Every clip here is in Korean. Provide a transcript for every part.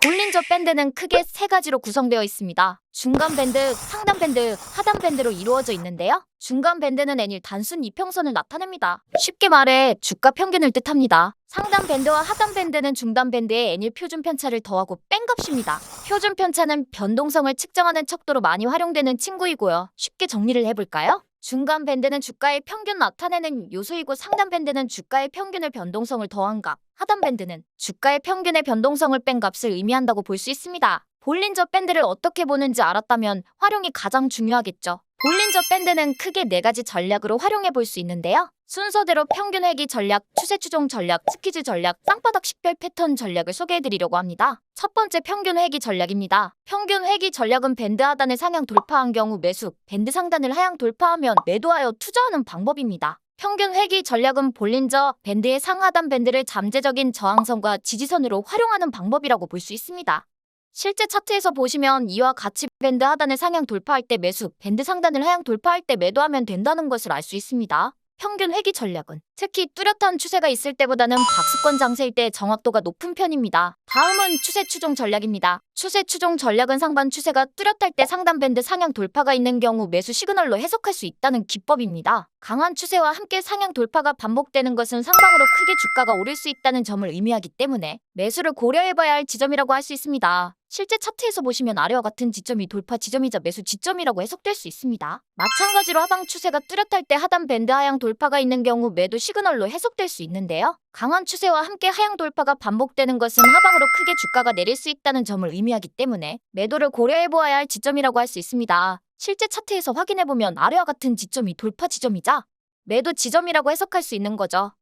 볼린저 밴드는 크게 세 가지로 구성되어 있습니다. 중간 밴드, 상단 밴드, 하단 밴드로 이루어져 있는데요. 중간 밴드는 N일 단순 이평선을 나타냅니다. 쉽게 말해 주가 평균을 뜻합니다. 상단 밴드와 하단 밴드는 중단 밴드에 N일 표준 편차를 더하고 뺀 값입니다. 표준 편차는 변동성을 측정하는 척도로 많이 활용되는 친구이고요. 쉽게 정리를 해볼까요? 중간 밴드는 주가의 평균 나타내는 요소이고 상단 밴드는 주가의 평균을 변동성을 더한 값, 하단 밴드는 주가의 평균의 변동성을 뺀 값을 의미한다고 볼 수 있습니다. 볼린저 밴드를 어떻게 보는지 알았다면 활용이 가장 중요하겠죠. 볼린저 밴드는 크게 네 가지 전략으로 활용해 볼 수 있는데요. 순서대로 평균 회귀 전략, 추세 추종 전략, 스키즈 전략, 쌍바닥 식별 패턴 전략을 소개해드리려고 합니다. 첫 번째 평균 회귀 전략입니다. 평균 회귀 전략은 밴드 하단을 상향 돌파한 경우 매수, 밴드 상단을 하향 돌파하면 매도하여 투자하는 방법입니다. 평균 회귀 전략은 볼린저 밴드의 상하단 밴드를 잠재적인 저항선과 지지선으로 활용하는 방법이라고 볼 수 있습니다. 실제 차트에서 보시면 이와 같이 밴드 하단을 상향 돌파할 때 매수, 밴드 상단을 하향 돌파할 때 매도하면 된다는 것을 알 수 있습니다. 평균 회귀 전략은 특히 뚜렷한 추세가 있을 때보다는 박스권 장세일 때 정확도가 높은 편입니다. 다음은 추세 추종 전략입니다. 추세 추종 전략은 상반 추세가 뚜렷할 때 상단 밴드 상향 돌파가 있는 경우 매수 시그널로 해석할 수 있다는 기법입니다. 강한 추세와 함께 상향 돌파가 반복되는 것은 상방으로 크게 주가가 오를 수 있다는 점을 의미하기 때문에 매수를 고려해봐야 할 지점이라고 할 수 있습니다. 실제 차트에서 보시면 아래와 같은 지점이 돌파 지점이자 매수 지점이라고 해석될 수 있습니다. 마찬가지로 하방 추세가 뚜렷할 때 하단 밴드 하향 돌파가 있는 경우 매도 시그널로 해석될 수 있는데요. 강한 추세와 함께 하향 돌파가 반복되는 것은 하방으로 크게 주가가 내릴 수 있다는 점을 의미하기 때문에 매도를 고려해보아야 할 지점이라고 할 수 있습니다. 실제 차트에서 확인해보면 아래와 같은 지점이 돌파 지점이자 매도 지점이라고 해석할 수 있는 거죠.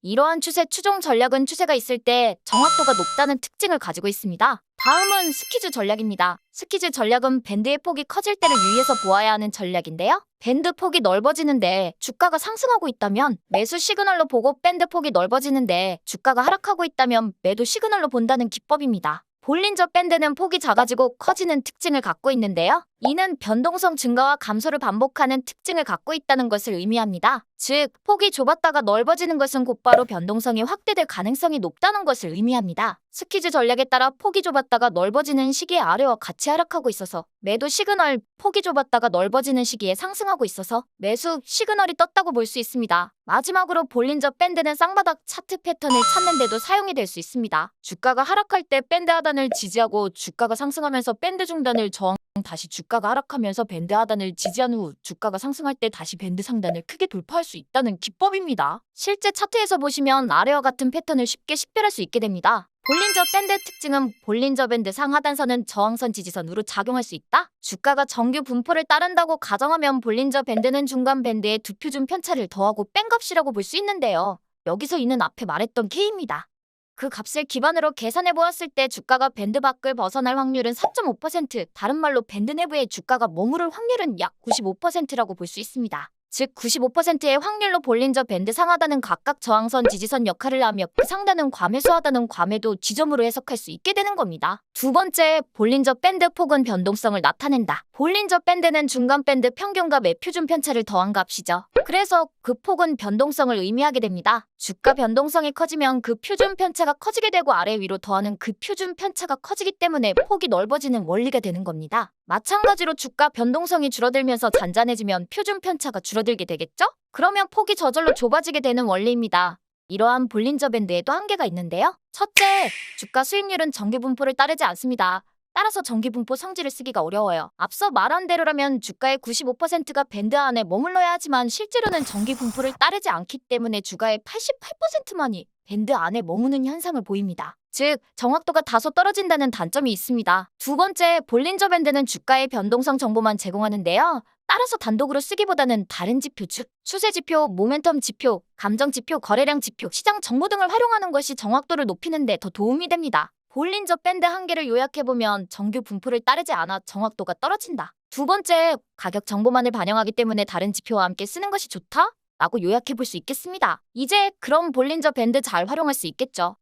이러한 추세 추종 전략은 추세가 있을 때 정확도가 높다는 특징을 가지고 있습니다. 다음은 스키즈 전략입니다. 스키즈 전략은 밴드의 폭이 커질 때를 유의해서 보아야 하는 전략인데요. 밴드 폭이 넓어지는데 주가가 상승하고 있다면 매수 시그널로 보고 밴드 폭이 넓어지는데 주가가 하락하고 있다면 매도 시그널로 본다는 기법입니다. 볼린저 밴드는 폭이 작아지고 커지는 특징을 갖고 있는데요. 이는 변동성 증가와 감소를 반복하는 특징을 갖고 있다는 것을 의미합니다. 즉, 폭이 좁았다가 넓어지는 것은 곧바로 변동성이 확대될 가능성이 높다는 것을 의미합니다. 스키즈 전략에 따라 폭이 좁았다가 넓어지는 시기에 아래와 같이 하락하고 있어서 매도 시그널, 폭이 좁았다가 넓어지는 시기에 상승하고 있어서 매수 시그널이 떴다고 볼 수 있습니다. 마지막으로 볼린저 밴드는 쌍바닥 차트 패턴을 찾는 데도 사용이 될 수 있습니다. 주가가 하락할 때 밴드 하단을 지지하고 주가가 상승하면서 밴드 중단을 저항, 다시 주가가 하락하면서 밴드 하단을 지지한 후 주가가 상승할 때 다시 밴드 상단을 크게 돌파할 수 있다는 기법입니다. 실제 차트에서 보시면 아래와 같은 패턴을 쉽게 식별할 수 있게 됩니다. 볼린저 밴드의 특징은 볼린저 밴드 상하단선은 저항선 지지선으로 작용할 수 있다. 주가가 정규 분포를 따른다고 가정하면 볼린저 밴드는 중간 밴드에 두 표준 편차를 더하고 뺀 값이라고 볼 수 있는데요. 여기서 이는 앞에 말했던 K입니다. 그 값을 기반으로 계산해 보았을 때 주가가 밴드 밖을 벗어날 확률은 4.5%, 다른 말로 밴드 내부에 주가가 머무를 확률은 약 95%라고 볼 수 있습니다. 즉 95%의 확률로 볼린저 밴드 상하단은 각각 저항선 지지선 역할을 하며 그 상단은 과매수 하단은 과매도 지점으로 해석할 수 있게 되는 겁니다. 두 번째, 볼린저 밴드 폭은 변동성을 나타낸다. 볼린저 밴드는 중간 밴드 평균값의 표준 편차를 더한 값이죠. 그래서 그 폭은 변동성을 의미하게 됩니다. 주가 변동성이 커지면 그 표준 편차가 커지게 되고 아래 위로 더하는 그 표준 편차가 커지기 때문에 폭이 넓어지는 원리가 되는 겁니다. 마찬가지로 주가 변동성이 줄어들면서 잔잔해지면 표준 편차가 줄어들게 되겠죠? 그러면 폭이 저절로 좁아지게 되는 원리입니다. 이러한 볼린저 밴드에도 한계가 있는데요. 첫째, 주가 수익률은 정규 분포를 따르지 않습니다. 따라서 정기분포 성질을 쓰기가 어려워요. 앞서 말한 대로라면 주가의 95%가 밴드 안에 머물러야 하지만 실제로는 정기분포를 따르지 않기 때문에 주가의 88%만이 밴드 안에 머무는 현상을 보입니다. 즉, 정확도가 다소 떨어진다는 단점이 있습니다. 두 번째, 볼린저 밴드는 주가의 변동성 정보만 제공하는데요. 따라서 단독으로 쓰기보다는 다른 지표, 즉 추세 지표, 모멘텀 지표, 감정 지표, 거래량 지표, 시장 정보 등을 활용하는 것이 정확도를 높이는 데 더 도움이 됩니다. 볼린저 밴드 한계를 요약해보면 정규 분포를 따르지 않아 정확도가 떨어진다. 두 번째, 가격 정보만을 반영하기 때문에 다른 지표와 함께 쓰는 것이 좋다? 라고 요약해볼 수 있겠습니다. 이제 그럼 볼린저 밴드 잘 활용할 수 있겠죠?